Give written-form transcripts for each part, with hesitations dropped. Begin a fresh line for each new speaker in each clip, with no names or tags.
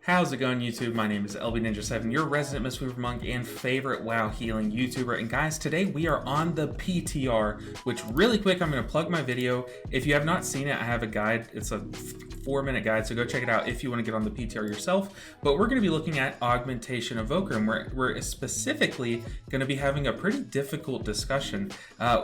How's it going, YouTube? My name is LBNinja7, your resident Mistweaver Monk and favorite WoW healing YouTuber. And guys, today we are on the PTR, which really quick, I'm going to plug my video. If you have not seen it, I have a guide. It's a 4-minute guide, so go check it out if you want to get on the PTR yourself. But we're going to be looking at Augmentation Evoker, and we're specifically going to be having a pretty difficult discussion.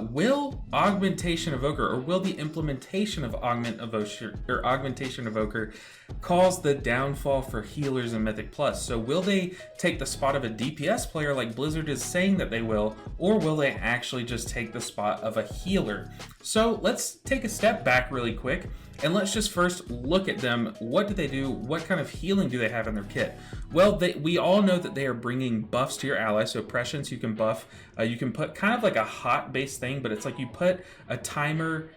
Will Augmentation Evoker, or will the implementation of Augmentation Evoker cause the downfall for healers in Mythic Plus? So will they take the spot of a DPS player like Blizzard is saying that they will, or will they actually just take the spot of a healer? So let's take a step back really quick and let's just first look at them. What do they do? What kind of healing do they have in their kit? Well, we all know that they are bringing buffs to your allies. So prescience, you can buff. You can put kind of like a hot base thing, but it's like you put a timed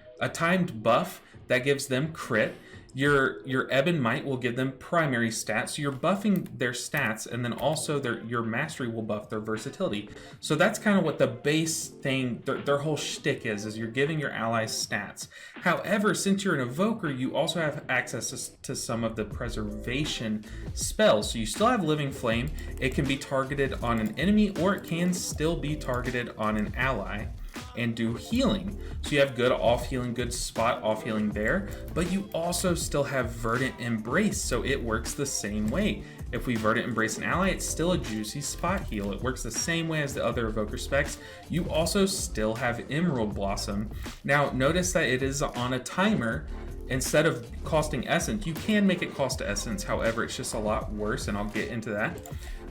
buff that gives them crit. Your Ebb and Might will give them primary stats, so you're buffing their stats, and then also your mastery will buff their versatility. So that's kind of what the base thing, their whole shtick is you're giving your allies stats. However, since you're an evoker, you also have access to some of the preservation spells. So you still have Living Flame. It can be targeted on an enemy, or it can still be targeted on an ally and do healing. So you have good off healing, good spot off healing there, but you also still have Verdant Embrace, so it works the same way. If we Verdant Embrace an ally, it's still a juicy spot heal. It works the same way as the other Evoker specs. You also still have Emerald Blossom. Now notice that it is on a timer. Instead of costing Essence, you can make it cost Essence, however, it's just a lot worse, and I'll get into that.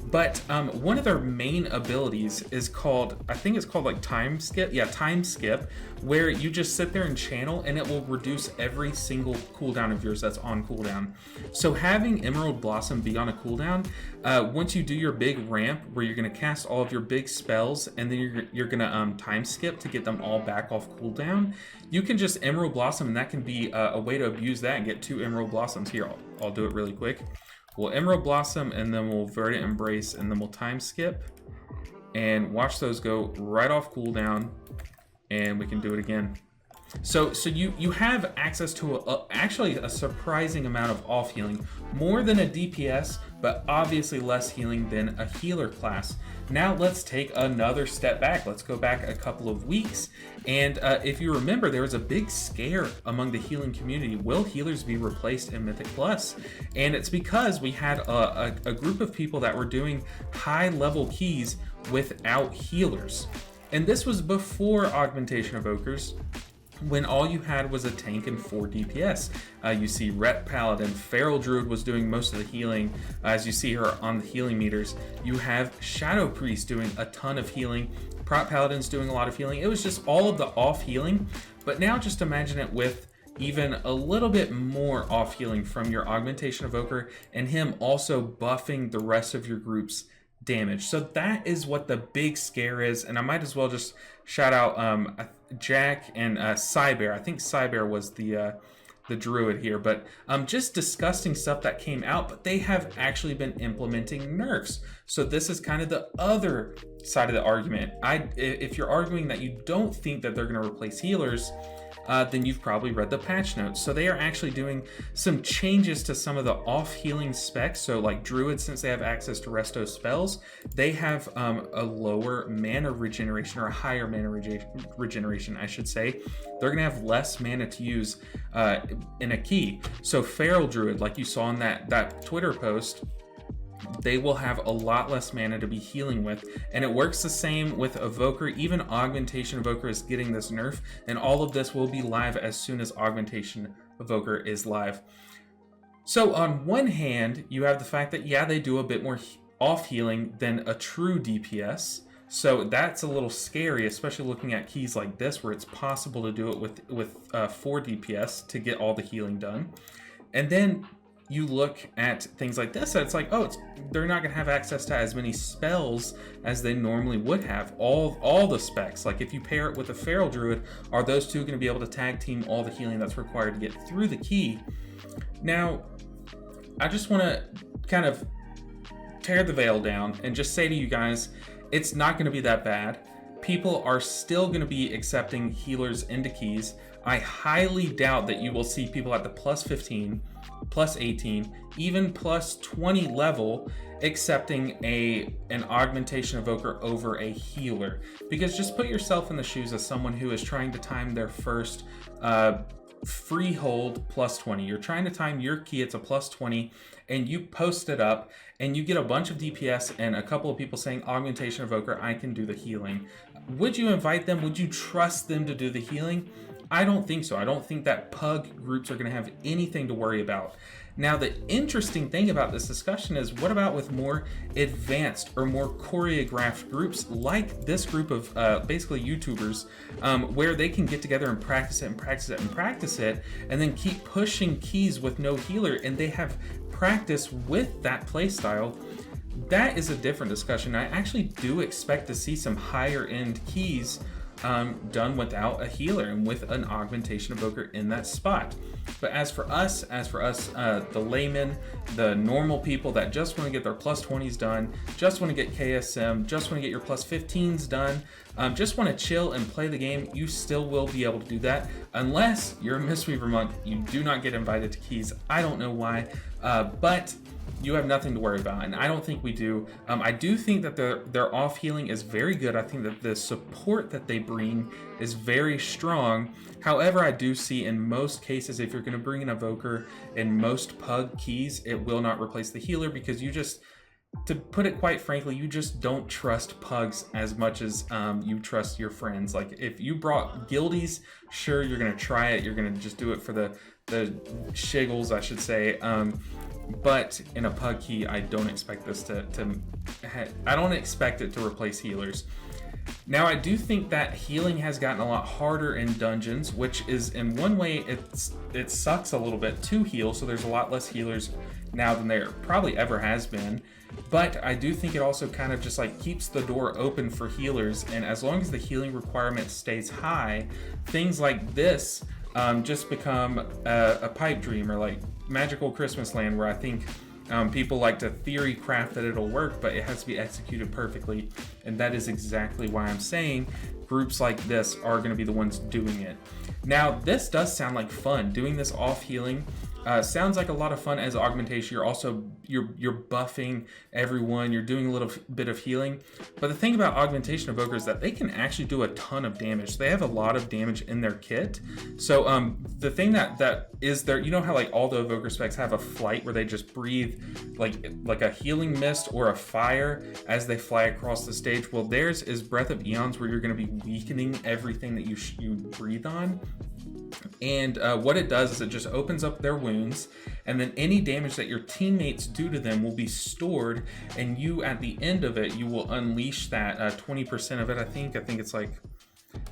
But one of their main abilities is called, I think it's called like Time Skip. Yeah, Time Skip, where you just sit there and channel and it will reduce every single cooldown of yours that's on cooldown. So having Emerald Blossom be on a cooldown, once you do your big ramp where you're going to cast all of your big spells and then you're going to Time Skip to get them all back off cooldown, you can just Emerald Blossom, and that can be a way to abuse that and get 2 Emerald Blossoms. Here, I'll do it really quick. We'll Emerald Blossom, and then we'll Verdant Embrace, and then we'll Time Skip. And watch those go right off cooldown, and we can do it again. So you have access to actually a surprising amount of off healing, more than a DPS, but obviously less healing than a healer class. Now let's take another step back. Let's go back a couple of weeks, and if you remember, there was a big scare among the healing community. Will healers be replaced in Mythic Plus? And it's because we had a group of people that were doing high level keys without healers, and this was before Augmentation Evokers, when all you had was a tank and 4 DPS. You see Ret Paladin, Feral Druid was doing most of the healing, as you see her on the healing meters. You have Shadow Priest doing a ton of healing, Prot Paladin's doing a lot of healing. It was just all of the off healing, but now just imagine it with even a little bit more off healing from your Augmentation Evoker, and him also buffing the rest of your group's damage. So that is what the big scare is, and I might as well just shout out Jack and Cybear. I think Cybear was the druid here, but just disgusting stuff that came out, but they have actually been implementing nerfs. So this is kind of the other side of the argument. If you're arguing that you don't think that they're going to replace healers, then you've probably read the patch notes. So they are actually doing some changes to some of the off healing specs. So like druids, since they have access to resto spells, they have a lower mana regeneration, or a higher mana regeneration, I should say. They're gonna have less mana to use in a key. So Feral Druid, like you saw in that Twitter post, they will have a lot less mana to be healing with, and it works the same with Evoker. Even Augmentation Evoker is getting this nerf, and all of this will be live as soon as Augmentation Evoker is live. So on one hand, you have the fact that, yeah, they do a bit more off healing than a true DPS, so that's a little scary, especially looking at keys like this where it's possible to do it with 4 DPS to get all the healing done. And then you look at things like this, and it's like, oh, they're not going to have access to as many spells as they normally would have. All the specs, like if you pair it with a Feral Druid, are those two going to be able to tag team all the healing that's required to get through the key? Now, I just want to kind of tear the veil down and just say to you guys, it's not going to be that bad. People are still going to be accepting healers into keys. I highly doubt that you will see people at the plus 15, plus 18, even plus 20 level accepting an augmentation evoker over a healer. Because just put yourself in the shoes of someone who is trying to time their first freehold plus 20. You're trying to time your key, it's a plus 20, and you post it up and you get a bunch of DPS and a couple of people saying augmentation evoker, I can do the healing. Would you invite them? Would you trust them to do the healing? I don't think so. I don't think that pug groups are going to have anything to worry about. Now, the interesting thing about this discussion is, what about with more advanced or more choreographed groups like this group of basically YouTubers, where they can get together and practice it and practice it and practice it, and then keep pushing keys with no healer, and they have practice with that playstyle? That is a different discussion. I actually do expect to see some higher end keys done without a healer and with an augmentation evoker in that spot. But as for us, the laymen, the normal people that just want to get their plus 20s done, just want to get KSM, just want to get your plus 15s done, just want to chill and play the game, you still will be able to do that. Unless you're a Mistweaver monk, you do not get invited to keys. I don't know why, but you have nothing to worry about, and I don't think we do. I do think that their off healing is very good. I think that the support that they bring is very strong. However, I do see in most cases, if you're going to bring an evoker in most pug keys, it will not replace the healer, because you just, to put it quite frankly, you just don't trust pugs as much as you trust your friends. Like, if you brought guildies, sure, you're going to try it. You're going to just do it for the shiggles, I should say. But in a pug key, I don't expect this I don't expect it to replace healers. Now, I do think that healing has gotten a lot harder in dungeons, which is, in one way, it sucks a little bit to heal, so there's a lot less healers now than there probably ever has been. But I do think it also kind of just like keeps the door open for healers, and as long as the healing requirement stays high, things like this just become a pipe dream, or like Magical Christmas Land, where I think people like to theory craft that it'll work, but it has to be executed perfectly. And that is exactly why I'm saying groups like this are going to be the ones doing it. Now, this does sound like fun. Doing this off healing sounds like a lot of fun as augmentation. You're also you're buffing everyone. You're doing a little bit of healing. But the thing about augmentation evokers is that they can actually do a ton of damage. They have a lot of damage in their kit. So the thing that is there, you know how like all the evoker specs have a flight where they just breathe like a healing mist or a fire as they fly across the stage? Well, theirs is Breath of Eons, where you're going to be weakening everything that you breathe on. And what it does is it just opens up their wounds, and then any damage that your teammates do to them will be stored, and you, at the end of it, you will unleash that 20% of it. I think it's like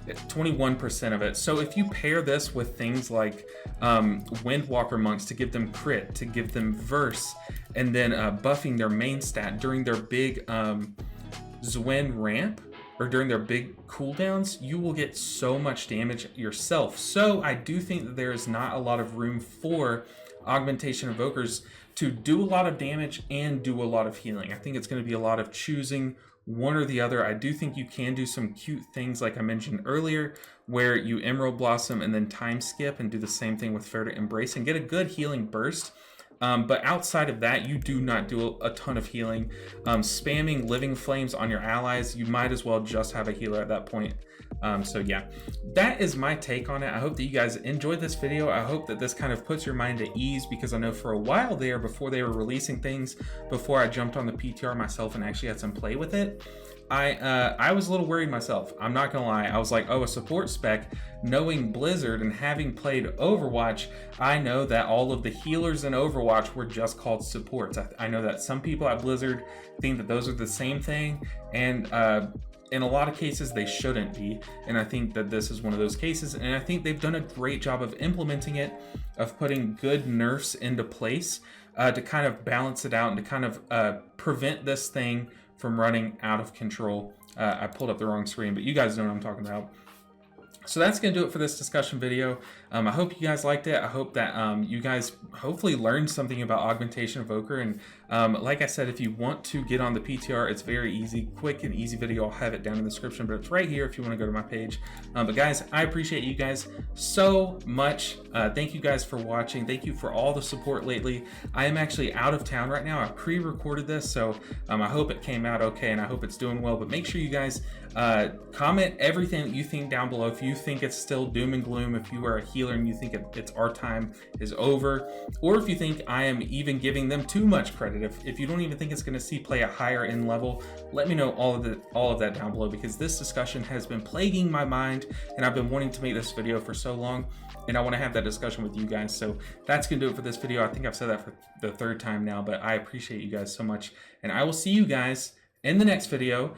21% of it. So if you pair this with things like Windwalker monks to give them crit, to give them verse, and then buffing their main stat during their big Zwen ramp, or during their big cooldowns, you will get so much damage yourself. So I do think that there is not a lot of room for augmentation evokers to do a lot of damage and do a lot of healing. I think it's going to be a lot of choosing one or the other. I do think you can do some cute things like I mentioned earlier, where you Emerald Blossom and then time skip and do the same thing with Fair to Embrace and get a good healing burst. But outside of that, you do not do a ton of healing. Spamming Living Flames on your allies, you might as well just have a healer at that point. So yeah, that is my take on it. I hope that you guys enjoyed this video. I hope that this kind of puts your mind at ease, because I know for a while there, before they were releasing things, before I jumped on the PTR myself and actually had some play with it, I was a little worried myself. I'm not gonna lie. I was like, oh, a support spec. Knowing Blizzard and having played Overwatch, I know that all of the healers in Overwatch were just called supports. I know that some people at Blizzard think that those are the same thing, and in a lot of cases they shouldn't be. And I think that this is one of those cases, and I think they've done a great job of implementing it, of putting good nerfs into place to kind of balance it out and to kind of prevent this thing from running out of control. I pulled up the wrong screen, but you guys know what I'm talking about. So that's going to do it for this discussion video. I hope you guys liked it. I hope that you guys hopefully learned something about Augmentation Evoker, and Like I said, if you want to get on the PTR, it's very easy, quick and easy video. I'll have it down in the description, but it's right here if you want to go to my page. But guys, I appreciate you guys so much. Thank you guys for watching. Thank you for all the support lately. I am actually out of town right now. I pre-recorded this, so I hope it came out okay, and I hope it's doing well. But make sure you guys comment everything that you think down below. If you think it's still doom and gloom, if you are a healer and you think it's our time is over, or if you think I am even giving them too much credit, if you don't even think it's going to see play a higher end level, let me know all of that down below, because this discussion has been plaguing my mind and I've been wanting to make this video for so long, and I want to have that discussion with you guys. So that's gonna do it for this video. I think I've said that for the third time now, but I appreciate you guys so much, and I will see you guys in the next video.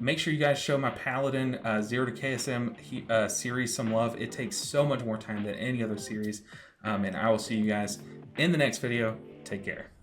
Make sure you guys show my Paladin 0 to KSM series some love. It takes so much more time than any other series, and I will see you guys in the next video. Take care.